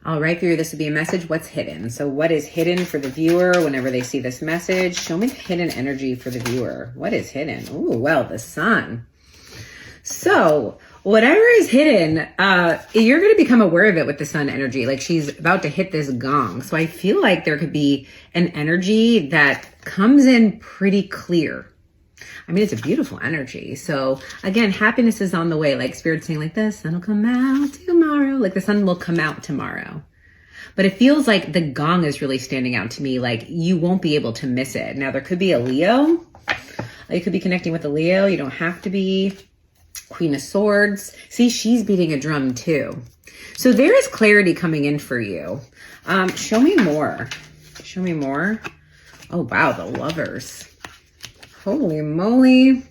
All right, viewer, this would be a message. What's hidden? So what is hidden for the viewer whenever they see this message? Show me the hidden energy for the viewer. What is hidden? Ooh, well, the sun. So whatever is hidden, you're going to become aware of it with the sun energy. Like she's about to hit this gong. So I feel like there could be an energy that comes in pretty clear. I mean, it's a beautiful energy. So again, happiness is on the way. Like Spirit's saying like the sun will come out tomorrow. Like the sun will come out tomorrow. But it feels like the gong is really standing out to me. Like you won't be able to miss it. Now there could be a Leo. You could be connecting with a Leo. You don't have to be. Queen of Swords. See, she's beating a drum too. So there is clarity coming in for you. Show me more. Show me more. Oh, wow. The Lovers. Holy moly.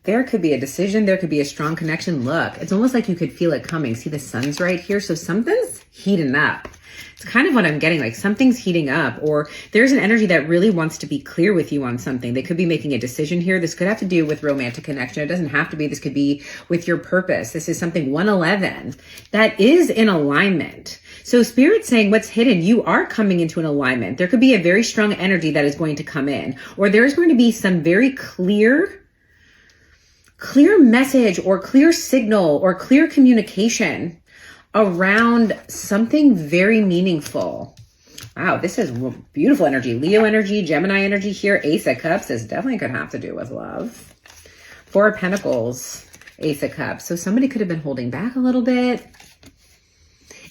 There could be a decision. There could be a strong connection. Look, it's almost like you could feel it coming. See, the sun's right here. So something's heating up. It's kind of what I'm getting, like something's heating up, or there's an energy that really wants to be clear with you on something. They could be making a decision here. This could have to do with romantic connection. It doesn't have to be. This could be with your purpose. This is something 111 that is in alignment. So Spirit's saying what's hidden, you are coming into an alignment. There could be a very strong energy that is going to come in, or there's going to be some very clear message or clear signal or clear communication around something very meaningful. Wow, this is beautiful energy. Leo energy, Gemini energy here. Ace of Cups. This definitely could have to do with love. Four of Pentacles, Ace of Cups. So somebody could have been holding back a little bit.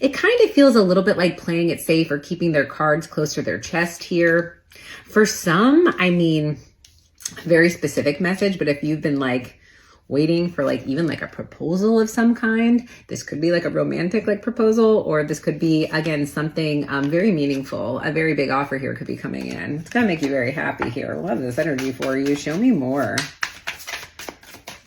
It kind of feels a little bit like playing it safe or keeping their cards close to their chest here. For some, I mean, very specific message, but if you've been like waiting for like even like a proposal of some kind, this could be like a romantic like proposal, or this could be again something very meaningful. A very big offer here could be coming in. It's gonna make you very happy here. Love this energy for you. Show me more.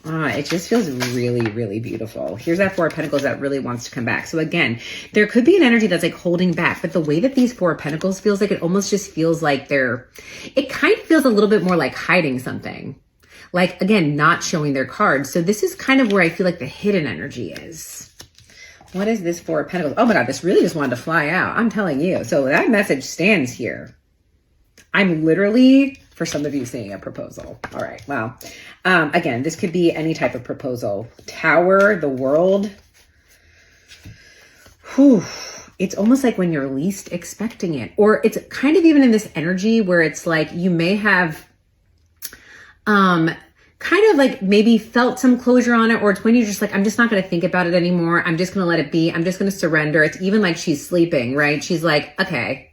It just feels really, really beautiful. Here's that Four of Pentacles that really wants to come back. So again, there could be an energy that's like holding back, but the way that these Four of Pentacles feels like, it almost just feels like it kind of feels a little bit more like hiding something. Like, again, not showing their cards. So this is kind of where I feel like the hidden energy is. What is this Four of Pentacles? Oh my God, this really just wanted to fly out. I'm telling you. So that message stands here. I'm literally, for some of you, seeing a proposal. All right, wow. Again, this could be any type of proposal. Tower, the World. Whew. It's almost like when you're least expecting it. Or it's kind of even in this energy where it's like you may have kind of like maybe felt some closure on it, or it's when you're just like, I'm just not going to think about it anymore. I'm just going to let it be. I'm just going to surrender. It's even like she's sleeping, right? She's like, okay,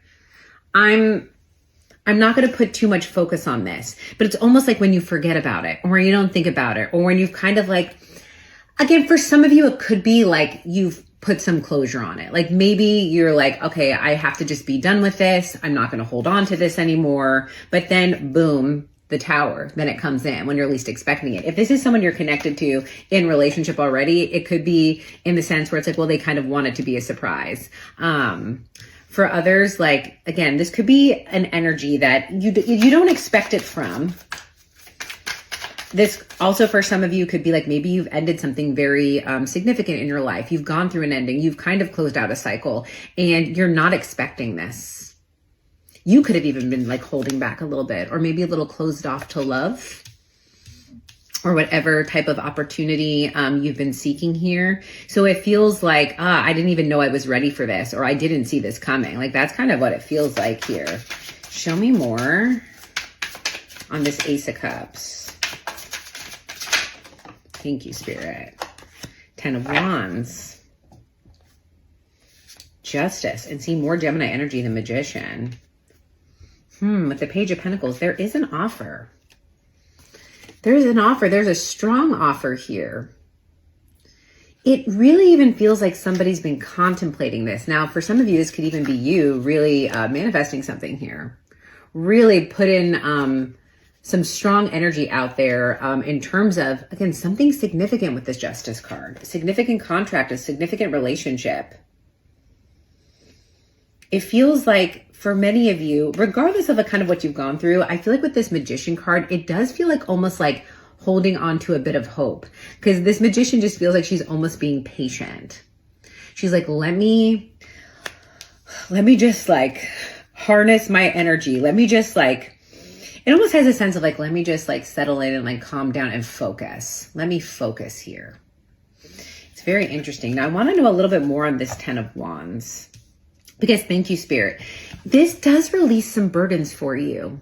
I'm not going to put too much focus on this, but it's almost like when you forget about it, or you don't think about it, or when you've kind of like, again, for some of you, it could be like you've put some closure on it. Like maybe you're like, okay, I have to just be done with this. I'm not going to hold on to this anymore. But then boom, the Tower, then it comes in when you're least expecting it. If this is someone you're connected to in relationship already, it could be in the sense where it's like, well, they kind of want it to be a surprise. For others, like, again, this could be an energy that you don't expect it from. This also for some of you could be like, maybe you've ended something very significant in your life. You've gone through an ending. You've kind of closed out a cycle and you're not expecting this. You could have even been like holding back a little bit, or maybe a little closed off to love, or whatever type of opportunity you've been seeking here. So it feels like, I didn't even know I was ready for this, or I didn't see this coming. Like that's kind of what it feels like here. Show me more on this Ace of Cups. Thank you, Spirit. Ten of Wands. Justice. And see more Gemini energy, the Magician. With the Page of Pentacles, there is an offer. There's an offer. There's a strong offer here. It really even feels like somebody's been contemplating this. Now, for some of you, this could even be you really manifesting something here. Really put in some strong energy out there in terms of, again, something significant with this Justice card. A significant contract, a significant relationship. It feels like for many of you, regardless of the kind of what you've gone through, I feel like with this Magician card, it does feel like almost like holding on to a bit of hope, because this Magician just feels like she's almost being patient. She's like, let me let me just like harness my energy. Let me just like, it almost has a sense of like, let me just like settle in and like calm down and focus. Let me focus here. It's very interesting. Now I want to know a little bit more on this 10 of Wands. Because thank you, Spirit. This does release some burdens for you.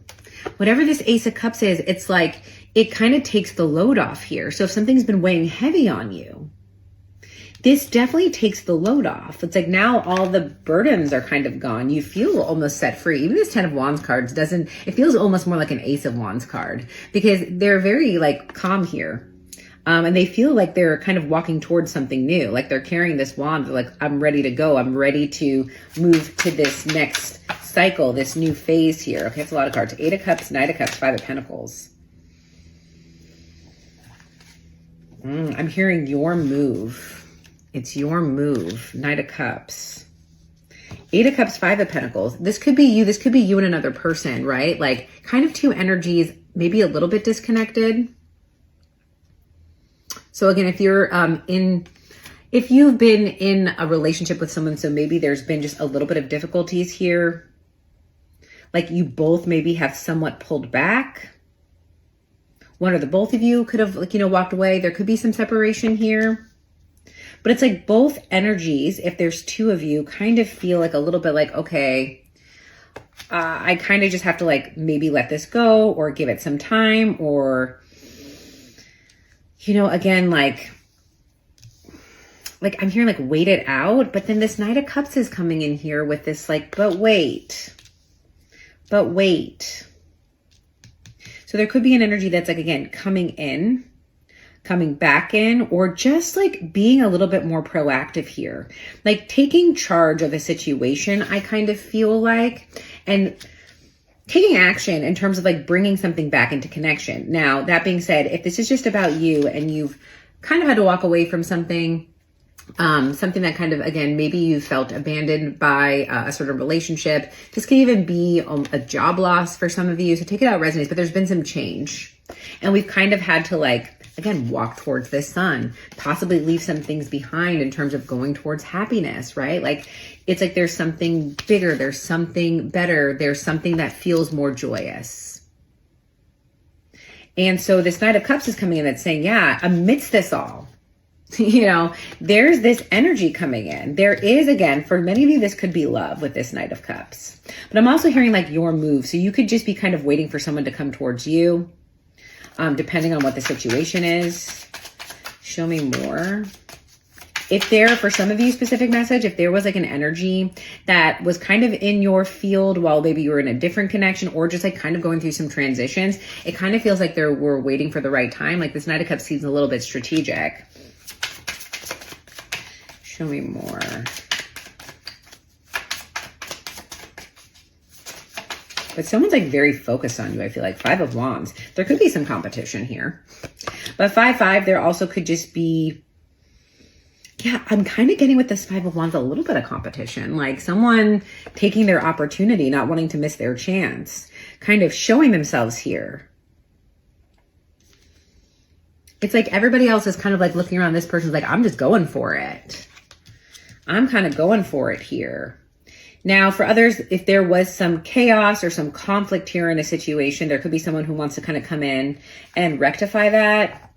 Whatever this Ace of Cups is, it's like it kind of takes the load off here. So if something's been weighing heavy on you, this definitely takes the load off. It's like now all the burdens are kind of gone. You feel almost set free. Even this 10 of Wands cards doesn't, it feels almost more like an Ace of Wands card because they're very like calm here. And they feel like they're kind of walking towards something new. Like they're carrying this wand. They're like, I'm ready to go. I'm ready to move to this next cycle, this new phase here. Okay, that's a lot of cards. 8 of Cups, 9 of Cups, 5 of Pentacles. I'm hearing your move. It's your move. 9 of Cups. 8 of Cups, 5 of Pentacles. This could be you. This could be you and another person, right? Like kind of two energies, maybe a little bit disconnected. So again, if you're if you've been in a relationship with someone, so maybe there's been just a little bit of difficulties here, like you both maybe have somewhat pulled back. One or the both of you could have like, you know, walked away. There could be some separation here, but it's like both energies, if there's two of you, kind of feel like a little bit like, okay, I kind of just have to like maybe let this go or give it some time or, you know, again, like I'm hearing like wait it out, but then this Knight of Cups is coming in here with this like, but wait. So there could be an energy that's like, again, coming in, coming back in, or just like being a little bit more proactive here, like taking charge of a situation, I kind of feel like, and taking action in terms of like bringing something back into connection. Now, that being said, if this is just about you and you've kind of had to walk away from something, something that kind of, again, maybe you felt abandoned by a sort of relationship. This can even be a job loss for some of you. So take it out resonates, but there's been some change and we've kind of had to like, again, walk towards this sun, possibly leave some things behind in terms of going towards happiness, right? Like, it's like there's something bigger, there's something better, there's something that feels more joyous. And so this Knight of Cups is coming in that's saying, yeah, amidst this all, you know, there's this energy coming in. There is, again, for many of you, this could be love with this Knight of Cups. But I'm also hearing like your move. So you could just be kind of waiting for someone to come towards you, depending on what the situation is. Show me more. If there, for some of you, specific message, if there was like an energy that was kind of in your field while maybe you were in a different connection or just like kind of going through some transitions, it kind of feels like we're waiting for the right time. Like this Knight of Cups seems a little bit strategic. Show me more. But someone's like very focused on you, I feel like. 5 of Wands. There could be some competition here. But 5-5, there also could just be, yeah, I'm kind of getting with this 5 of Wands a little bit of competition. Like someone taking their opportunity, not wanting to miss their chance. Kind of showing themselves here. It's like everybody else is kind of like looking around. This person's like, I'm just going for it. I'm kind of going for it here. Now, for others, if there was some chaos or some conflict here in a situation, there could be someone who wants to kind of come in and rectify that.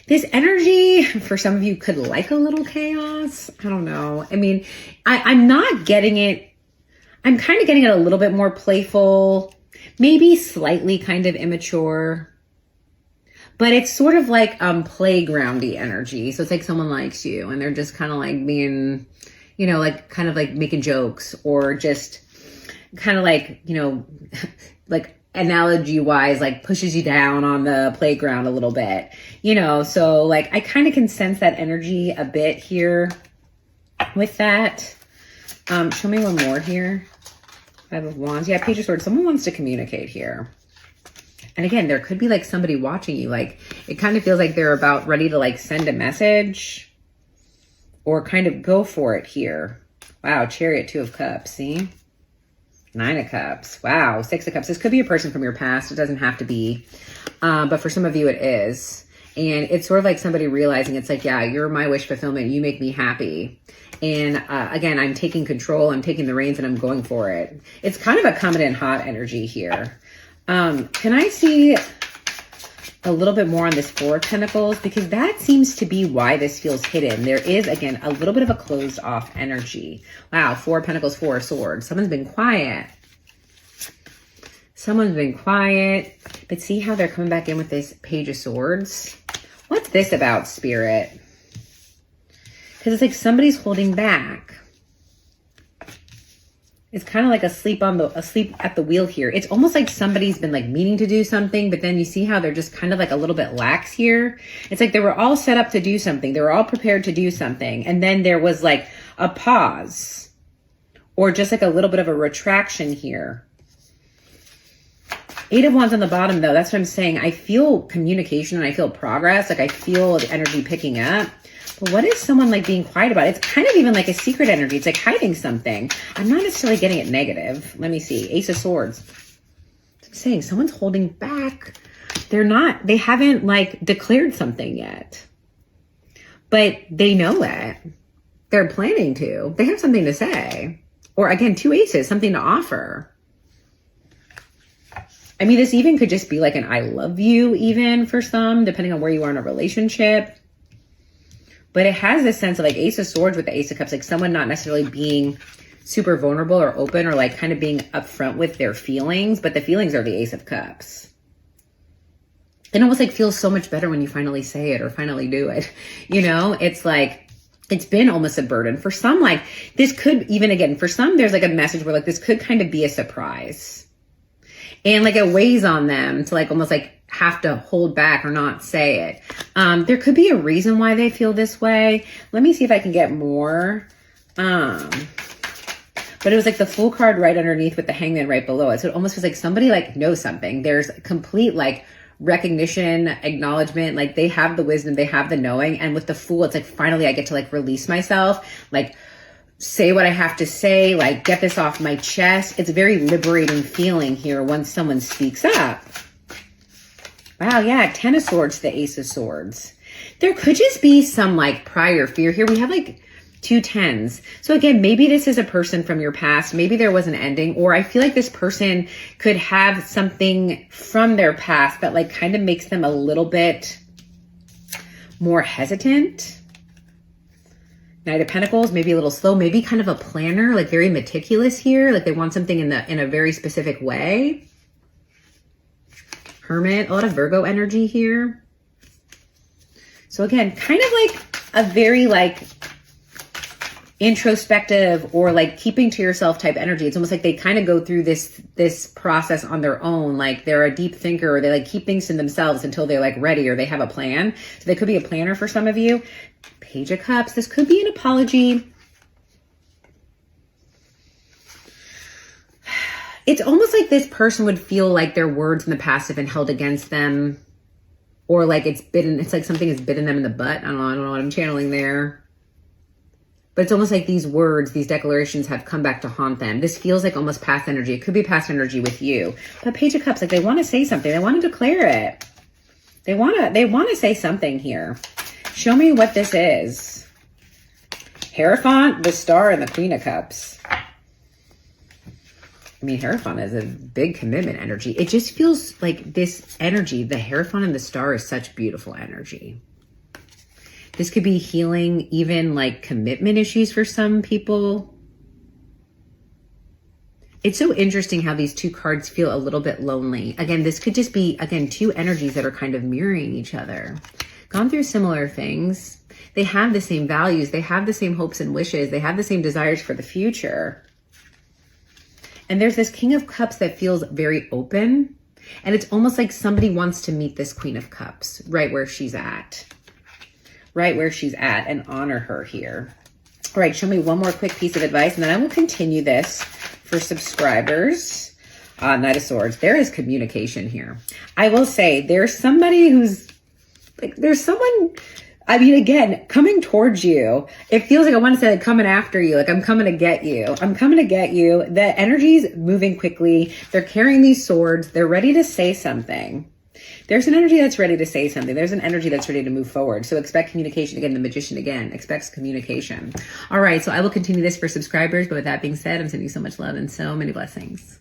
This energy, for some of you, could like a little chaos. I don't know. I mean, I'm not getting it. I'm kind of getting it a little bit more playful, maybe slightly kind of immature. But it's sort of like playgroundy energy. So it's like someone likes you and they're just kind of like being, you know, like kind of like making jokes or just kind of like, you know, like analogy wise, like pushes you down on the playground a little bit, you know. So like I kind of can sense that energy a bit here with that. Show me one more here. 5 of Wands. Yeah, Page of Swords. Someone wants to communicate here. And again, there could be like somebody watching you. Like it kind of feels like they're about ready to like send a message or kind of go for it here. Wow, Chariot, 2 of Cups, see? 9 of Cups, wow, 6 of Cups. This could be a person from your past. It doesn't have to be, but for some of you it is. And it's sort of like somebody realizing it's like, yeah, you're my wish fulfillment. You make me happy. And again, I'm taking control. I'm taking the reins and I'm going for it. It's kind of a coming in hot energy here. Can I see a little bit more on this Four of Pentacles? Because that seems to be why this feels hidden. There is, again, a little bit of a closed off energy. Wow, Four of Pentacles, Four of Swords. Someone's been quiet. Someone's been quiet. But see how they're coming back in with this Page of Swords? What's this about, Spirit? Because it's like somebody's holding back. It's kind of like asleep at the wheel here. It's almost like somebody's been like meaning to do something, but then you see how they're just kind of like a little bit lax here. It's like they were all set up to do something. They were all prepared to do something. And then there was like a pause or just like a little bit of a retraction here. Eight of Wands on the bottom though. That's what I'm saying. I feel communication and I feel progress. Like I feel the energy picking up. But what is someone like being quiet about? It's kind of even like a secret energy. It's like hiding something. I'm not necessarily getting it negative. Let me see. Ace of Swords. I'm saying someone's holding back. They haven't like declared something yet. But they know it. They're planning to. They have something to say. Or again, two aces, something to offer. I mean, this even could just be like an I love you even for some, depending on where you are in a relationship. But it has this sense of like Ace of Swords with the Ace of Cups, like someone not necessarily being super vulnerable or open or like kind of being upfront with their feelings, but the feelings are the Ace of Cups. It almost like feels so much better when you finally say it or finally do it. You know, it's like, it's been almost a burden. For some, like this could even, again, for some, there's like a message where like this could kind of be a surprise. And like it weighs on them to like almost like have to hold back or not say it. There could be a reason why they feel this way. Let me see if I can get more. But it was like the Fool card right underneath with the Hangman right below it. So it almost feels like somebody like knows something. There's complete like recognition, acknowledgement, like they have the wisdom, they have the knowing. And with the Fool, it's like finally I get to like release myself, like say what I have to say, like get this off my chest. It's a very liberating feeling here once someone speaks up. Wow, yeah, Ten of Swords to the Ace of Swords. There could just be some like prior fear here. We have like two tens. So again, maybe this is a person from your past. Maybe there was an ending, or I feel like this person could have something from their past that like kind of makes them a little bit more hesitant. Knight of Pentacles, maybe a little slow, maybe kind of a planner, like very meticulous here. Like they want something in a very specific way. Hermit, a lot of Virgo energy here. So again, kind of like a very like introspective or like keeping to yourself type energy. It's almost like they kind of go through this process on their own. Like they're a deep thinker, or they like keep things to themselves until they're like ready or they have a plan. So they could be a planner for some of you. Page of Cups. This could be an apology. It's almost like this person would feel like their words in the past have been held against them, or like it's like something has bitten them in the butt. I don't know what I'm channeling there. But it's almost like these words, these declarations have come back to haunt them. This feels like almost past energy. It could be past energy with you. But Page of Cups, like they want to say something. They want to declare it. They want to say something here. Show me what this is. Hierophant, the Star, and the Queen of Cups. I mean, Hierophant is a big commitment energy. It just feels like this energy, the Hierophant and the Star, is such beautiful energy. This could be healing even like commitment issues for some people. It's so interesting how these two cards feel a little bit lonely. Again, this could just be, again, two energies that are kind of mirroring each other. Gone through similar things. They have the same values. They have the same hopes and wishes. They have the same desires for the future. And there's this King of Cups that feels very open. And it's almost like somebody wants to meet this Queen of Cups right where she's at. Right where she's at, and honor her here. All right, show me one more quick piece of advice, and then I will continue this for subscribers. Knight of Swords. There is communication here. I will say there's somebody who's like, there's someone, I mean, again, coming towards you. It feels like I want to say like coming after you. Like I'm coming to get you. I'm coming to get you. The energy's moving quickly. They're carrying these swords. They're ready to say something. There's an energy that's ready to say something. There's an energy that's ready to move forward. So expect communication. Again, the Magician again expects communication. All right, so I will continue this for subscribers. But with that being said, I'm sending you so much love and so many blessings.